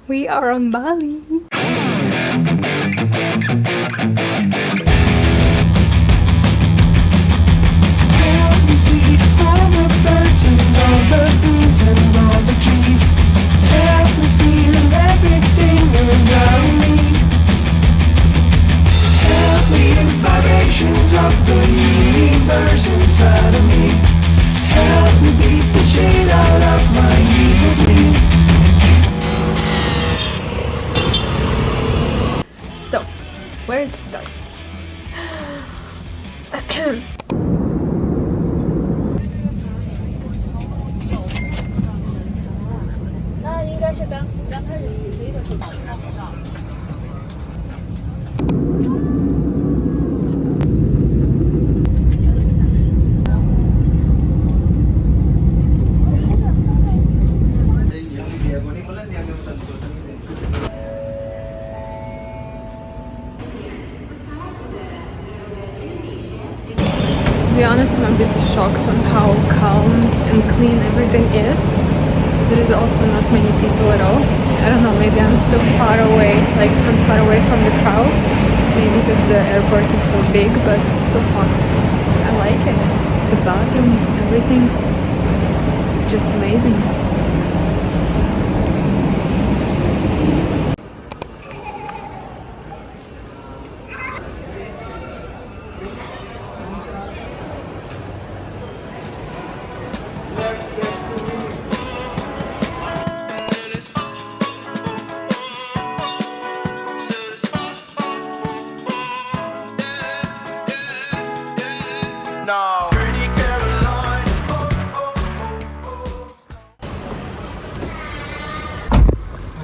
We are on Bali. Help me see all the birds and all the bees and all the trees. Help me feel everything around me. Help me in the vibrations of the universe inside of me. Help me beat the shit out of my ego, please. So, where to start? To be honest, I'm a bit shocked on how calm and clean everything is. There is also not many people at all. I don't know, maybe I'm still far away, like I'm far away from the crowd. Maybe because the airport is so big, but so far I like it. The bathrooms, everything, just amazing. No. Pretty Caroline.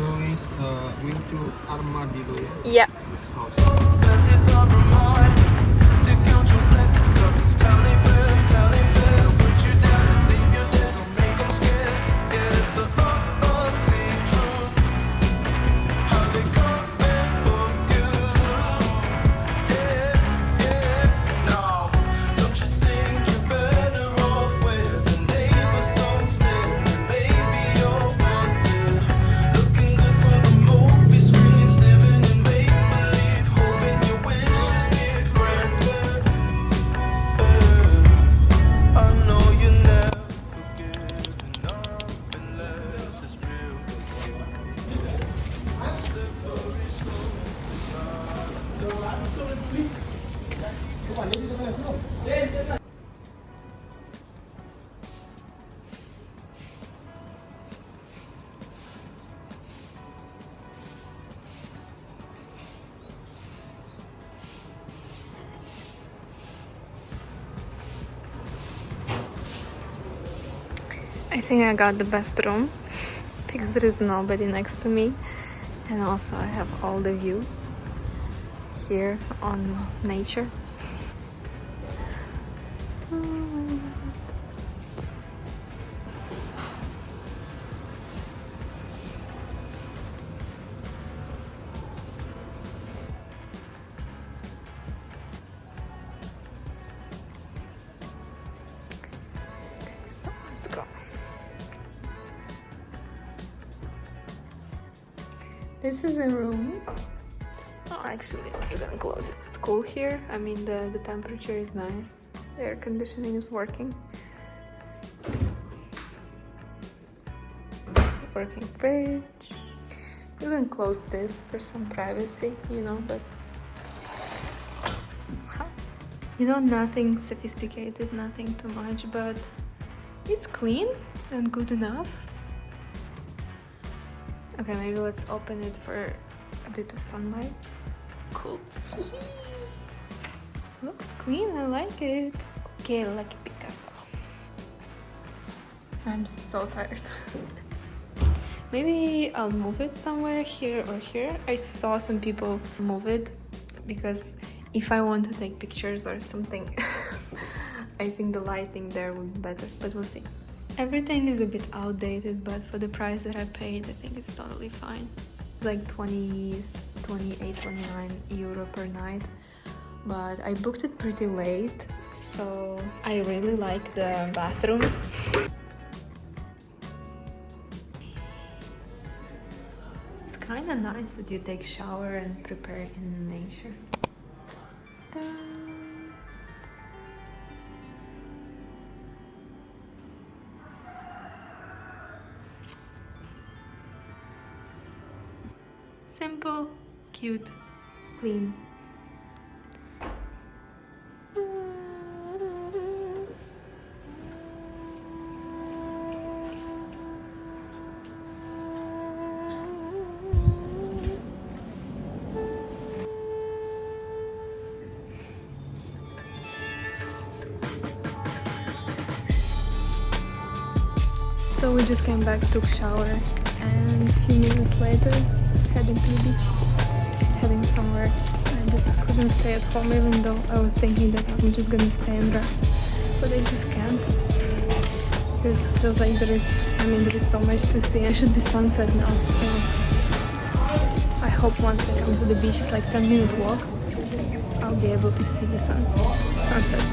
Always going to Armadillo, yeah? Yeah. This house. Searches on my mind to count your blessings, 'cause it's telling fair, telling fair. Put you down and leave you there, don't make 'em scared. Yeah, it's the ugly truth. How they coming for you. Yeah, yeah. No, don't you think you're better off where the neighbors don't stare? Maybe you're wanted, looking good for the movie screens, living in make-believe, hoping your wishes get granted. I know you never forgiven up unless it's real. I think I got the best room because there is nobody next to me, and also I have all the view here on nature. So let's go. This is a room. Oh, actually, you can close it. It's cool here. I mean, the temperature is nice. The air conditioning is working. Working fridge. You can close this for some privacy, you know, but you know, nothing sophisticated, nothing too much, but it's clean and good enough. Okay, maybe let's open it for a bit of sunlight. Cool. Looks clean, I like it. Okay, lucky Picasso. I'm so tired. Maybe I'll move it somewhere here or here. I saw some people move it because if I want to take pictures or something, I think the lighting there would be better, but we'll see. Everything is a bit outdated, but for the price that I paid, I think it's totally fine. Like 28, 29 euro per night. But I booked it pretty late, so I really like the bathroom. It's kind of nice that you take shower and prepare in nature. Ta. Simple, cute, clean. So we just came back, took shower, and a few minutes later, heading to the beach, heading somewhere. I just couldn't stay at home, even though I was thinking that I'm just gonna stay and rest, but I just can't. Because it feels like there is so much to see. It should be sunset now, so I hope once I come to the beach, it's like 10-minute walk, I'll be able to see the sunset.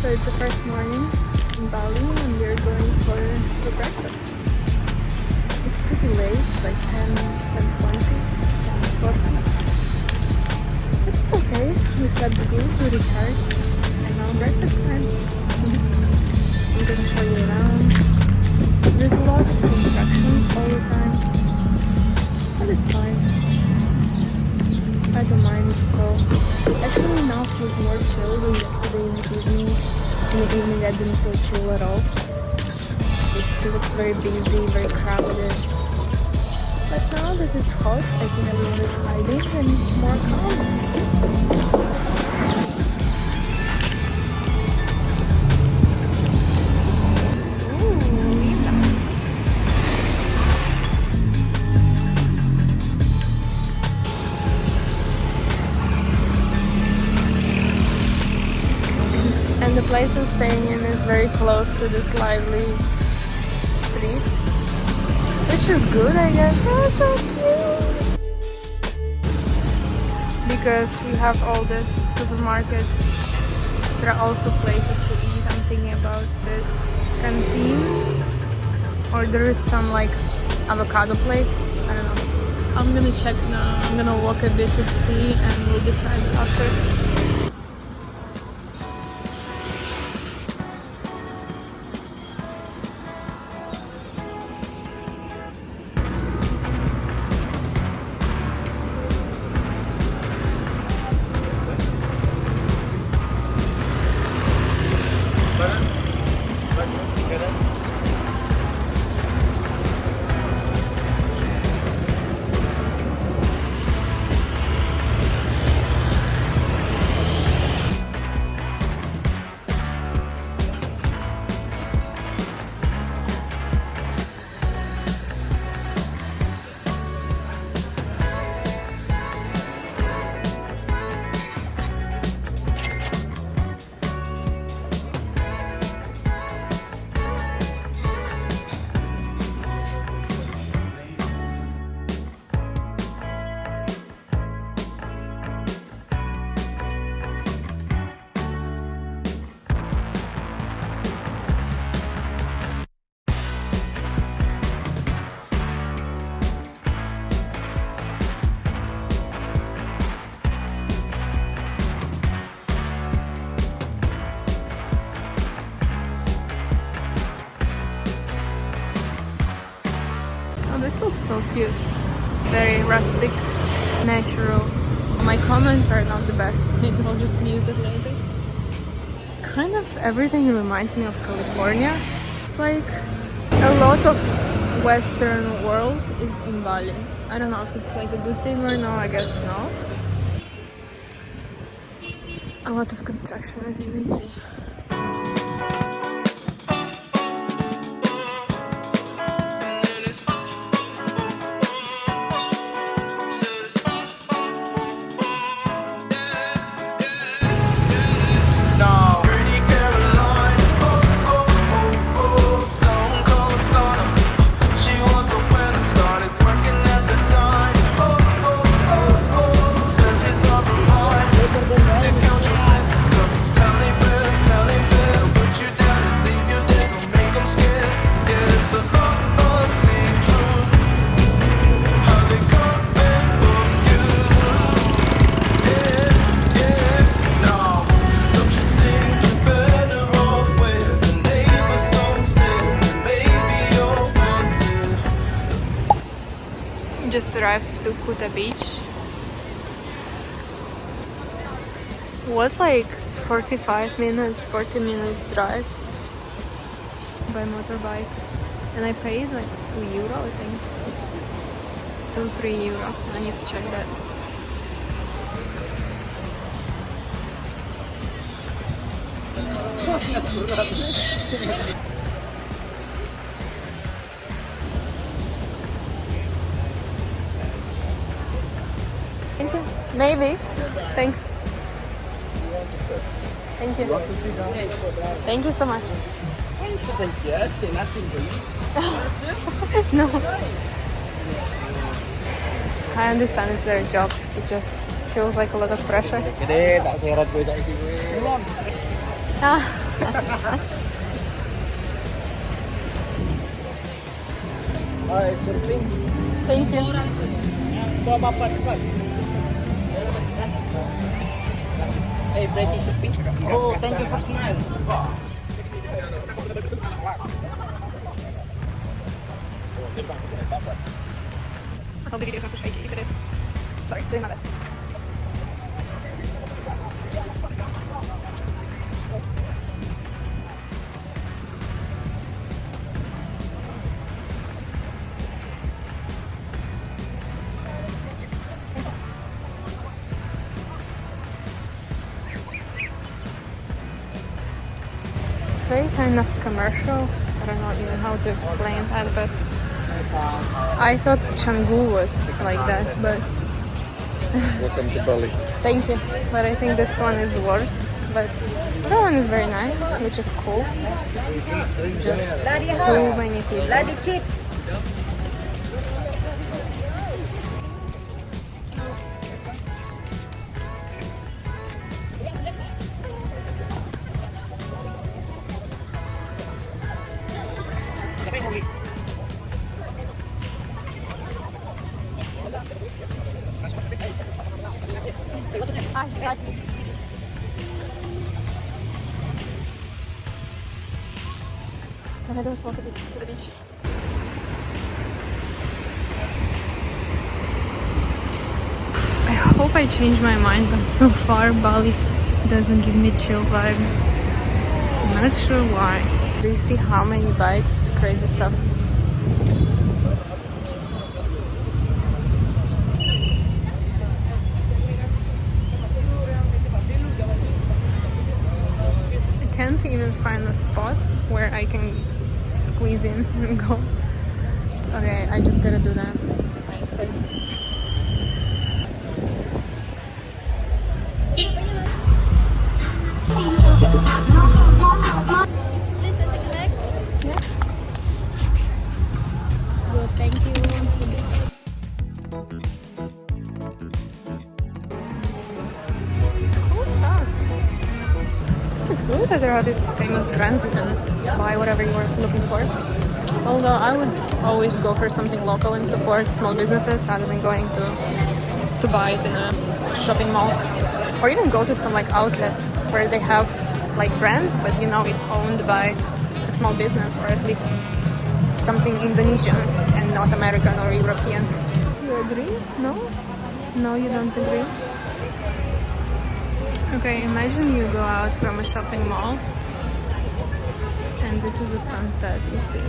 So it's the first morning in Bali and we're going for breakfast. It's pretty late, it's like 10:20, 10:40. But it's okay, we slept good, we recharged, and now breakfast time. I'm gonna show you around. There's a lot of constructions all the time, but it's fine. I don't mind, it's cold. Actually now it feels more chill than yesterday in the evening. In the evening I didn't feel chill at all. It looked very busy, very crowded. But now that it's hot, I think everyone is hiding and it's more calm. And the place I'm staying in is very close to this lively street, which is good, I guess. Oh, so cute! Because you have all these supermarkets, there are also places to eat. I'm thinking about this canteen, or there is some like avocado place. I don't know. I'm gonna check now. I'm gonna walk a bit to see, and we'll decide after. Oh, this looks so cute. Very rustic, natural. My comments are not the best. Maybe I'll just mute it later. Kind of everything reminds me of California. It's like a lot of Western world is in Bali. I don't know if it's like a good thing or no, I guess no. A lot of construction, as you can see. No, pretty Caroline, oh, oh, oh, oh, stone cold stunner. She was a winner, started working at the dine. Oh, oh, oh, oh, said she's on her mind. To count your blessings, 'cause it's telling fast, telling fast. Put you down and leave you there, don't make them scared. Yeah, it's the ugly truth. How they coming for you. Yeah, yeah, no. Don't you think you're better off where the neighbors don't stare? Baby, you're wanted. Just arrived to Kuta beach. Was like 45 minutes, 40 minutes drive by motorbike. And I paid like €2, I think. 2-3 euro. I need to check that. Thank you. Maybe. Thanks. Thank you. Want to sit down? Thank you so much. Why you say yes? Say nothing, please. No. I understand it's their job. It just feels like a lot of pressure. Gede, tak seret gue saiki gue. Ah. Hai, surfing. Thank you. Bawa apa cepat? Hey, Brady surfing. Oh, thank you for smile. I hope the video is not too shaky. If it is, sorry, doing my best. It's very kind of commercial. I don't know even how to explain that, but I thought Canggu was like that, but Welcome to Bali. thank you. But I think this one is worse. But the other one is very nice, which is cool. Just too many people. Ay. Let's walk a bit to the beach. I hope I changed my mind, but so far Bali doesn't give me chill vibes. I'm not sure why. Do you see how many bikes? Crazy stuff. I can't even find a spot where I can squeeze in and go. Okay, I just gotta do that. Thank you. Cool stuff. It's good that there are these famous brands you can buy whatever you're looking for. Although I would always go for something local and support small businesses rather than going to buy it in a shopping malls. Or even go to some like outlet where they have like brands, but you know it's owned by a small business or at least something Indonesian, and I'm not American or European. You agree? No? No, you don't agree? Okay, imagine you go out from a shopping mall and this is the sunset you see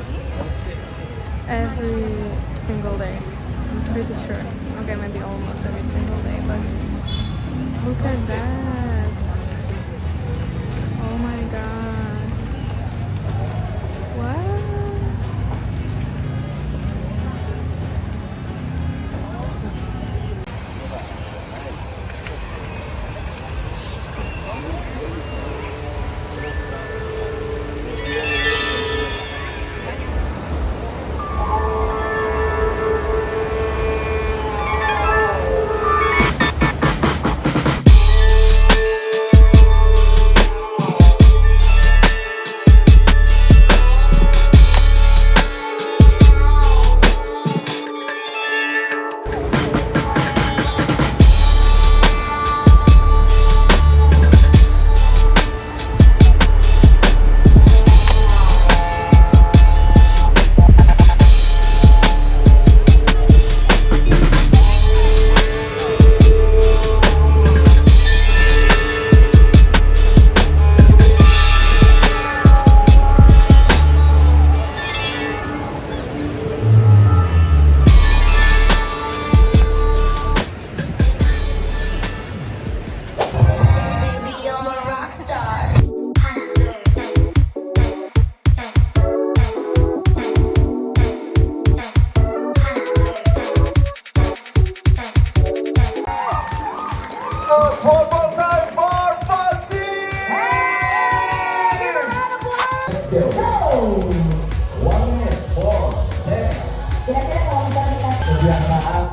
every single day. I'm pretty sure. Okay, maybe almost every single day, but look at that. Oh my god. What? Baby, I'm a rock star. One more time for Fati! Let's go. 1 minute, 4 seconds. Kira-kira kalau misalnya kita Kebiasaan.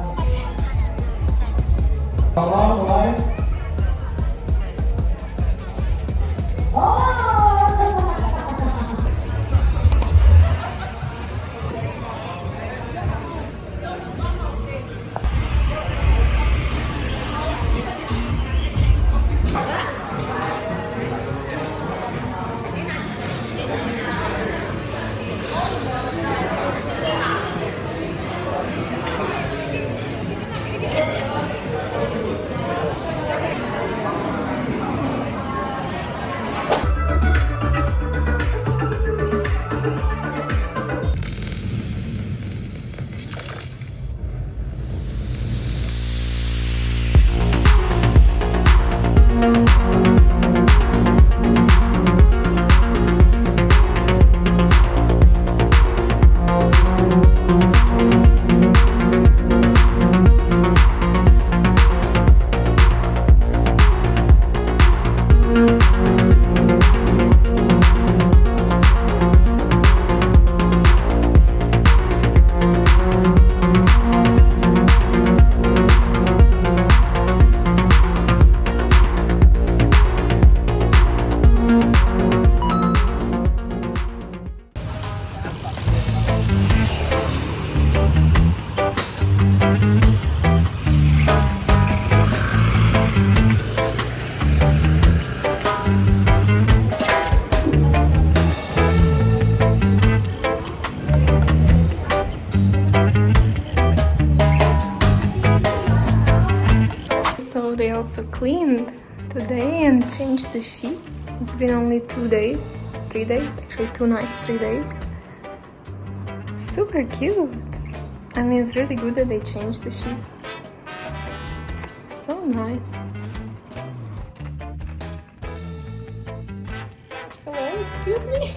Tolong mulai. So they also cleaned today and changed the sheets. It's been only 2 days, 3 days, actually 2 nights, 3 days. Super cute. I mean, it's really good that they changed the sheets. So nice. Hello, excuse me?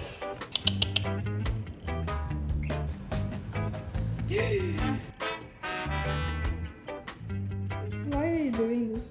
Why are you doing this?